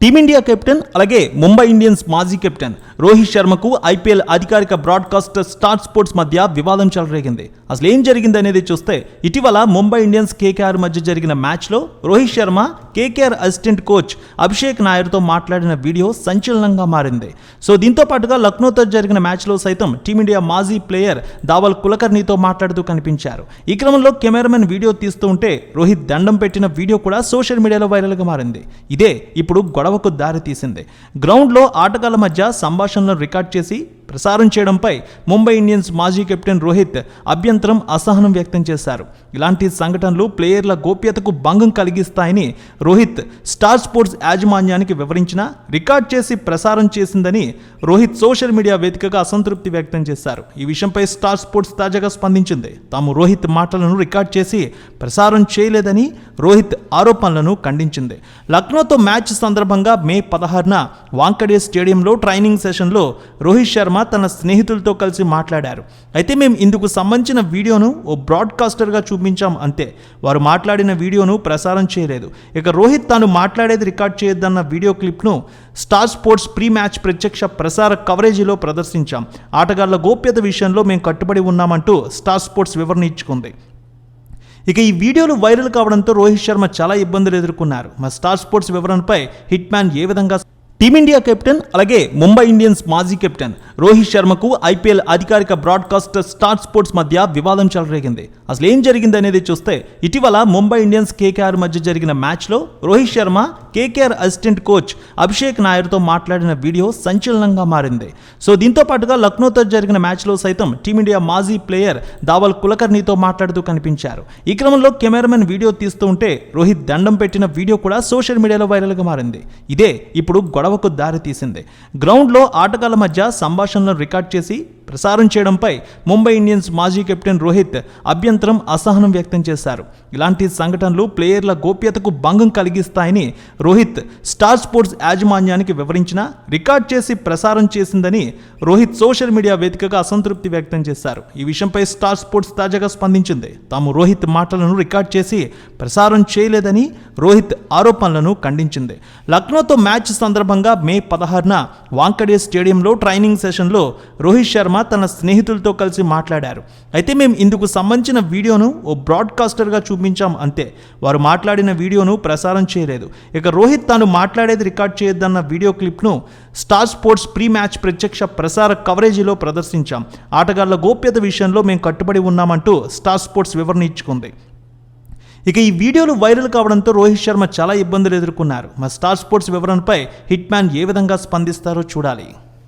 Team India captain అలాగే Mumbai Indians మాజీ captain Rohit శర్మకు IPL అధికారిక బ్రాడ్కాస్టర్ స్టార్ స్పోర్ట్స్ మధ్య వివాదం చెలరేగింది. అసలు ఏం జరిగింది అనేది చూస్తే ఇటీవల ముంబై ఇండియన్స్ కేకేఆర్ మధ్య జరిగిన మ్యాచ్లో Rohit Sharma KKR assistant coach Abhishek నాయర్తో మాట్లాడిన వీడియో సంచలనంగా మారింది. సో దీంతో పాటుగా లక్నోతో జరిగిన మ్యాచ్లో సైతం టీమిండియా మాజీ ప్లేయర్ ధావల్ కులకర్ణితో మాట్లాడుతూ కనిపించారు. ఈ క్రమంలో కెమెరామెన్ వీడియో తీస్తూ ఉంటే రోహిత్ దండం పెట్టిన వీడియో కూడా సోషల్ మీడియాలో వైరల్గా మారింది. ఇదే ఇప్పుడు గొడవకు దారి తీసింది. గ్రౌండ్లో ఆటగాళ్ల మధ్య సంభాషణలను రికార్డ్ చేసి ప్రసారం చేయడంపై ముంబై ఇండియన్స్ మాజీ కెప్టెన్ రోహిత్ అభ్యంతరం, అసహనం వ్యక్తం చేశారు. ఇలాంటి సంఘటనలు ప్లేయర్ల గోప్యతకు భంగం కలిగిస్తాయని రోహిత్ స్టార్ స్పోర్ట్స్ యాజమాన్యానికి వివరించినా రికార్డ్ చేసి ప్రసారం చేసిందని రోహిత్ సోషల్ మీడియా వేదికగా అసంతృప్తి వ్యక్తం చేశారు. ఈ విషయంపై స్టార్ స్పోర్ట్స్ తాజాగా స్పందించింది. తాము రోహిత్ మాటలను రికార్డ్ చేసి ప్రసారం చేయలేదని రోహిత్ ఆరోపణలను ఖండించింది. లక్నోతో మ్యాచ్ సందర్భంగా మే 16న వాంకడే స్టేడియంలో ట్రైనింగ్ సెషన్లో రోహిత్ శర్మ తన స్నేహితులతో కలిసి మాట్లాడారు. అయితే మేము ఇందుకు సంబంధించిన వీడియోను ఓ బ్రాడ్కాస్టర్గా చూపించాం అంతే. వారు మాట్లాడిన వీడియోను ప్రసారం చేయలేదు. ఇక రోహిత్ తాను మాట్లాడేది రికార్డ్ చేయొద్దన్న వీడియో క్లిప్ను స్టార్ స్పోర్ట్స్ ప్రీ మ్యాచ్ ప్రత్యక్ష ప్రసార కవరేజీలో ప్రదర్శించాం. ఆటగాళ్ల గోప్యత విషయంలో మేము కట్టుబడి ఉన్నామంటూ స్టార్ స్పోర్ట్స్ వివరణ ఇచ్చుకుంది. ఇక ఈ వీడియోలు వైరల్ కావడంతో రోహిత్ శర్మ చాలా ఇబ్బందులు ఎదుర్కొన్నారు. మా స్టార్ స్పోర్ట్స్ వివరణపై హిట్ మ్యాన్ ఏ విధంగా టీమిండియా కెప్టెన్ అలాగే ముంబై ఇండియన్స్ మాజీ కెప్టెన్ రోహిత్ శర్మకు ఐపీఎల్ అధికారిక బ్రాడ్కాస్టర్ స్టార్ స్పోర్ట్స్ మధ్య వివాదం చెలరేగింది. అసలు ఏం జరిగింది అనేది చూస్తే ఇటీవల ముంబై ఇండియన్స్ కేకేఆర్ మధ్య జరిగిన మ్యాచ్లో Rohit Sharma KKR assistant coach Abhishek నాయర్తో మాట్లాడిన వీడియో సంచలనంగా మారింది. సో దీంతో పాటుగా లక్నోతో జరిగిన మ్యాచ్లో సైతం టీమిండియా మాజీ ప్లేయర్ ధావల్ కులకర్ణితో మాట్లాడుతూ కనిపించారు. ఈ క్రమంలో కెమెరామెన్ వీడియో తీస్తూ ఉంటే రోహిత్ దండం పెట్టిన వీడియో కూడా సోషల్ మీడియాలో వైరల్గా మారింది. ఇదే ఇప్పుడు గొడవకు దారి తీసింది. గ్రౌండ్లో ఆటగాళ్ల మధ్య సంభాషణలను రికార్డ్ చేసి ప్రసారం చేయడంపై ముంబై ఇండియన్స్ మాజీ కెప్టెన్ రోహిత్ అభ్యంతరం, అసహనం వ్యక్తం చేశారు. ఇలాంటి సంఘటనలు ప్లేయర్ల గోప్యతకు భంగం కలిగిస్తాయని రోహిత్ స్టార్ స్పోర్ట్స్ యాజమాన్యానికి వివరించినా రికార్డ్ చేసి ప్రసారం చేసిందని రోహిత్ సోషల్ మీడియా వేదికగా అసంతృప్తి వ్యక్తం చేశారు. ఈ విషయంపై స్టార్ స్పోర్ట్స్ తాజాగా స్పందించింది. తాము రోహిత్ మాటలను రికార్డ్ చేసి ప్రసారం చేయలేదని రోహిత్ ఆరోపణలను ఖండించింది. లక్నోతో మ్యాచ్ సందర్భంగా మే 16న వాంకడే స్టేడియంలో ట్రైనింగ్ సెషన్లో రోహిత్ శర్మ తన స్నేహితులతో కలిసి మాట్లాడారు. అయితే మేము ఇందుకు సంబంధించిన వీడియోను ఓ బ్రాడ్కాస్టర్గా చూపించాం అంతే. వారు మాట్లాడిన వీడియోను ప్రసారం చేయలేదు. ఇక రోహిత్ తాను మాట్లాడేది రికార్డ్ చేయొద్దన్న వీడియో క్లిప్ను స్టార్ స్పోర్ట్స్ ప్రీ మ్యాచ్ ప్రత్యక్ష ప్రసార కవరేజీలో ప్రదర్శించాం. ఆటగాళ్ల గోప్యత విషయంలో మేము కట్టుబడి ఉన్నామంటూ స్టార్ స్పోర్ట్స్ వివరణ ఇచ్చుకుంది. ఇక ఈ వీడియోలు వైరల్ కావడంతో రోహిత్ శర్మ చాలా ఇబ్బందులు ఎదుర్కొన్నారు. మా స్టార్ స్పోర్ట్స్ వివరణపై హిట్ మ్యాన్ ఏ విధంగా స్పందిస్తారో చూడాలి.